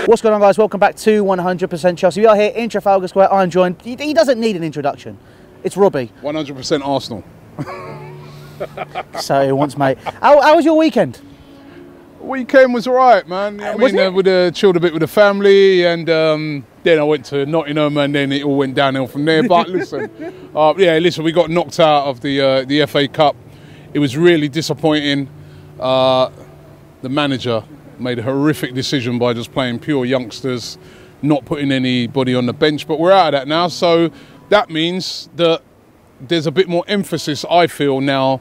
What's going on, guys? Welcome back to 100% Chelsea. We are here in Trafalgar Square. I'm joined. He doesn't need an introduction. It's Robbie. 100% Arsenal. So he wants, mate. How was your weekend? Weekend was alright, man. We chilled a bit with the family, and then I went to Nottingham, and then it all went downhill from there. But listen, we got knocked out of the FA Cup. It was really disappointing. The manager made a horrific decision by just playing pure youngsters, not putting anybody on the bench. But we're out of that now, so that means that there's a bit more emphasis, I feel, now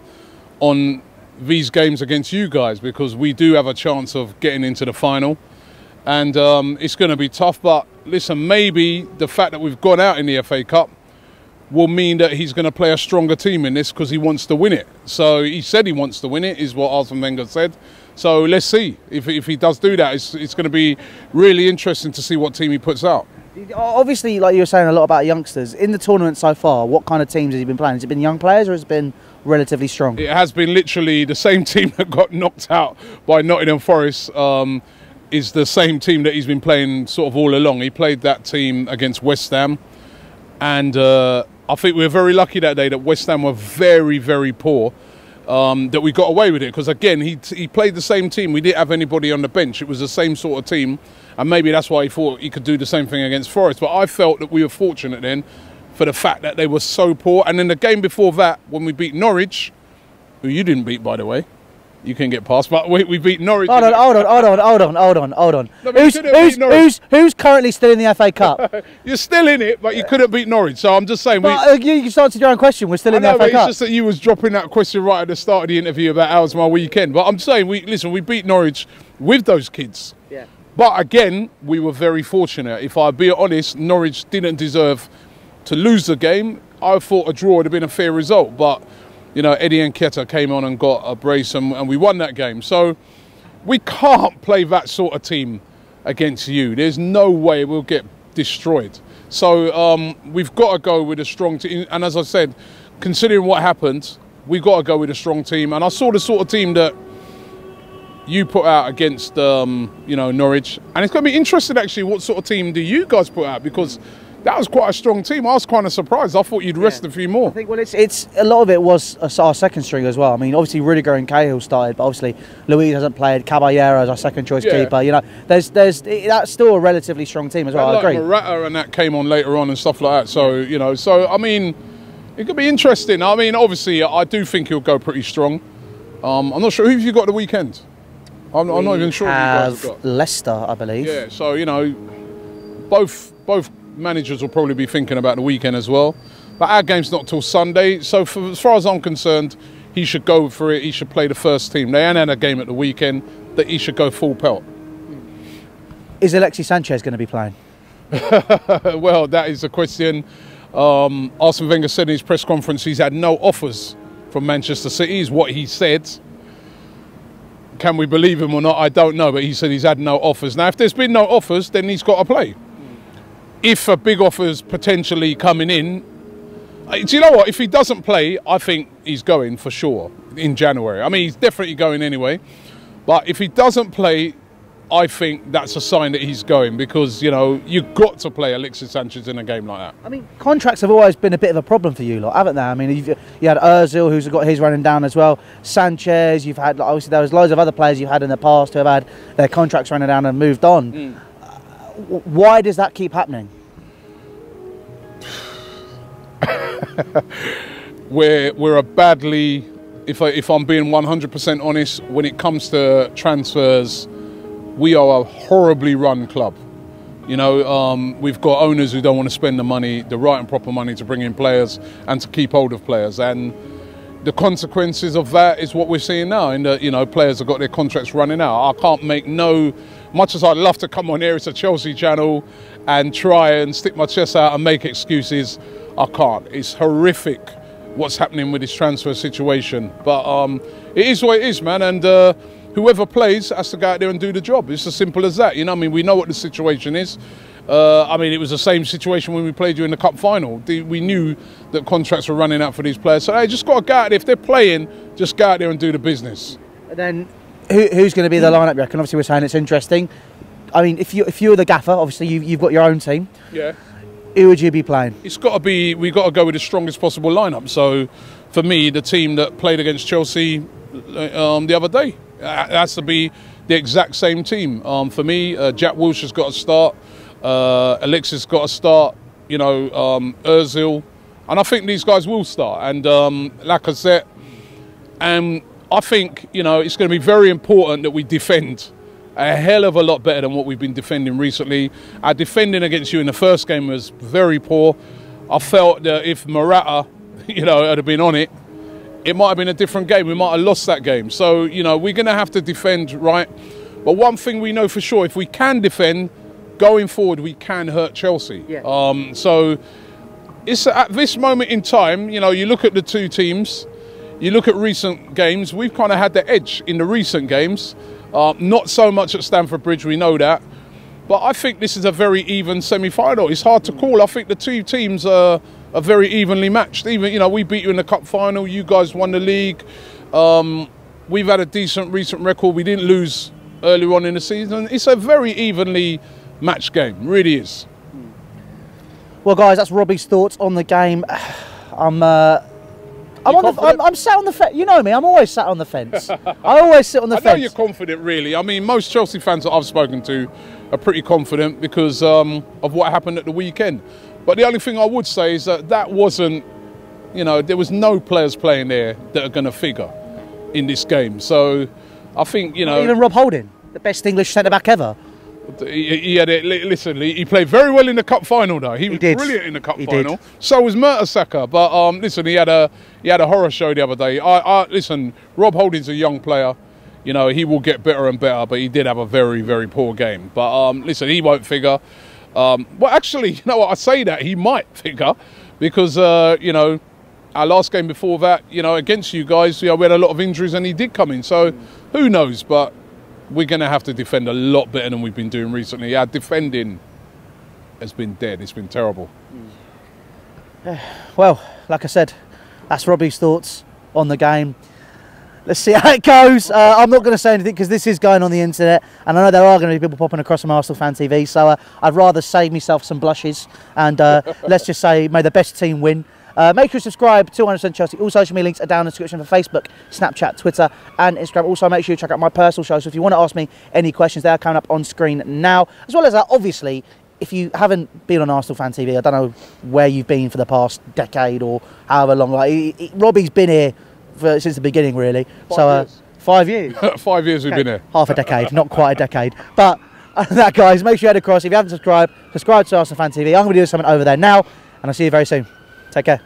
on these games against you guys, because we do have a chance of getting into the final, and it's going to be tough. But listen, maybe the fact that we've gone out in the FA Cup will mean that he's going to play a stronger team in this because he wants to win it. So he said he wants to win it, is what Arsenal said. So let's see if he does do that. It's going to be really interesting to see what team he puts out. Obviously, like you were saying a lot about youngsters in the tournament so far, what kind of teams has he been playing? Has it been young players, or has it been relatively strong? It has been literally the same team that got knocked out by Nottingham Forest. Is the same team that he's been playing sort of all along. He played that team against West Ham, and I think we were very lucky that day that West Ham were very, very poor, that we got away with it, because again he played the same team. We didn't have anybody on the bench. It was the same sort of team, and maybe that's why he thought he could do the same thing against Forest. But I felt that we were fortunate then for the fact that they were so poor. And then the game before that, when we beat Norwich, who you didn't beat, by the way, you can get past, but we beat Norwich. Hold on. No, who's currently still in the FA Cup? You're still in it, but you couldn't beat Norwich. So I'm just saying. You started your own question. We're still in the FA Cup. It's just that you was dropping that question right at the start of the interview about how was my weekend. But I'm saying, we beat Norwich with those kids. Yeah. But again, we were very fortunate. If I be honest, Norwich didn't deserve to lose the game. I thought a draw would have been a fair result, but you know, Eddie Nketiah came on and got a brace, and we won that game. So we can't play that sort of team against you. There's no way we'll get destroyed. So we've got to go with a strong team. And as I said, considering what happened, we've got to go with a strong team. And I saw the sort of team that you put out against, Norwich. And it's going to be interesting, actually, what sort of team do you guys put out? Because that was quite a strong team. I was kind of surprised. I thought you'd rest a few more. I think, well, it's a lot of it was our second string as well. I mean, obviously Rudiger and Cahill started, but obviously Luiz hasn't played. Caballero is our second choice keeper. You know, that's still a relatively strong team as well. I agree. Morata and that came on later on and stuff like that. So I mean, it could be interesting. I mean, obviously, I do think he'll go pretty strong. I'm not sure who have you got the weekend. I'm not even sure who you guys have got. Leicester, I believe. Yeah. So both managers will probably be thinking about the weekend as well. But our game's not till Sunday, so as far as I'm concerned, he should go for it. He should play the first team. They had a game at the weekend that he should go full pelt. Is Alexis Sanchez going to be playing? Well, that is the question. Arsene Wenger said in his press conference he's had no offers from Manchester City, is what he said. Can we believe him or not? I don't know, but he said he's had no offers. Now, if there's been no offers, then he's got to play. If a big offer's potentially coming in, do you know what? If he doesn't play, I think he's going for sure in January. I mean, he's definitely going anyway. But if he doesn't play, I think that's a sign that he's going, because, you've got to play Alexis Sanchez in a game like that. I mean, contracts have always been a bit of a problem for you lot, haven't they? I mean, you had Ozil, who's got his running down as well. Sanchez, you've had, obviously, there was loads of other players you've had in the past who have had their contracts running down and moved on. Why does that keep happening? We're a badly, if I'm being 100% honest, when it comes to transfers, we are a horribly run club. We've got owners who don't want to spend the money, the right and proper money, to bring in players and to keep hold of players. And the consequences of that is what we're seeing now. In that, players have got their contracts running out. I can't make much as I'd love to come on here, it's a Chelsea channel, and try and stick my chest out and make excuses, I can't. It's horrific what's happening with this transfer situation. But it is what it is, man. And whoever plays has to go out there and do the job. It's as simple as that. I mean, we know what the situation is. I mean, it was the same situation when we played you in the cup final. We knew that contracts were running out for these players. So they just got to go out there. If they're playing, just go out there and do the business. And then who's going to be the lineup, you reckon? Obviously, we're saying it's interesting. I mean, if you were the gaffer, obviously you've got your own team. Yeah. Who would you be playing? It's got to be. We got to go with the strongest possible lineup. So, for me, the team that played against Chelsea the other day has to be the exact same team. For me, Jack Wilshere has got to start. Alexis got to start. You know, Ozil, and I think these guys will start. And Lacazette. And I think, you know, it's going to be very important that we defend a hell of a lot better than what we've been defending recently. Our defending against you in the first game was very poor. I felt that if Morata, you know, had been on it, it might have been a different game. We might have lost that game. So, you know, we're going to have to defend, right? But one thing we know for sure, if we can defend, going forward, we can hurt Chelsea. Yeah. So it's at this moment in time, you know, you look at the two teams, you look at recent games, we've kind of had the edge in the recent games. Not so much at Stamford Bridge, we know that. But I think this is a very even semi-final. It's hard to call. I think the two teams are very evenly matched. Even, you know, we beat you in the cup final. You guys won the league. We've had a decent recent record. We didn't lose earlier on in the season. It's a very evenly matched game. Really is. Well, guys, that's Robbie's thoughts on the game. I'm sat on the fence. You know me, I'm always sat on the fence. I always sit on the fence. I know you're confident, really. I mean, most Chelsea fans that I've spoken to are pretty confident because of what happened at the weekend. But the only thing I would say is that wasn't, you know, there was no players playing there that are going to figure in this game. So I think, you know... Even Rob Holding, the best English centre-back ever. He had it. Listen, he played very well in the cup final, though. He was brilliant in the cup final. So was Mertesacker. But listen, he had a horror show the other day. Listen, Rob Holding's a young player. You know, he will get better and better. But he did have a very, very poor game. But listen, he won't figure. Well, actually, you know what? I say that he might figure because you know, our last game before that, you know, against you guys, you know, we had a lot of injuries and he did come in. So who knows? But we're going to have to defend a lot better than we've been doing recently. Our defending has been dead. It's been terrible. Well, like I said, that's Robbie's thoughts on the game. Let's see how it goes. I'm not going to say anything because this is going on the internet, and I know there are going to be people popping across from Arsenalfantv, so I'd rather save myself some blushes, and let's just say may the best team win. Make sure to subscribe to 100% Chelsea. All social media links are down in the description for Facebook, Snapchat, Twitter and Instagram. Also, make sure you check out my personal show. So if you want to ask me any questions, they are coming up on screen now. As well as that, obviously, if you haven't been on Arsenalfantv, I don't know where you've been for the past decade or however long. Like, Robbie's been here since the beginning, really. 5 years. 5 years we've been here. Half a decade, not quite a decade. But that, guys, make sure you head across. If you haven't subscribed, subscribe to Arsenalfantv. I'm going to do something over there now, and I'll see you very soon. Take care.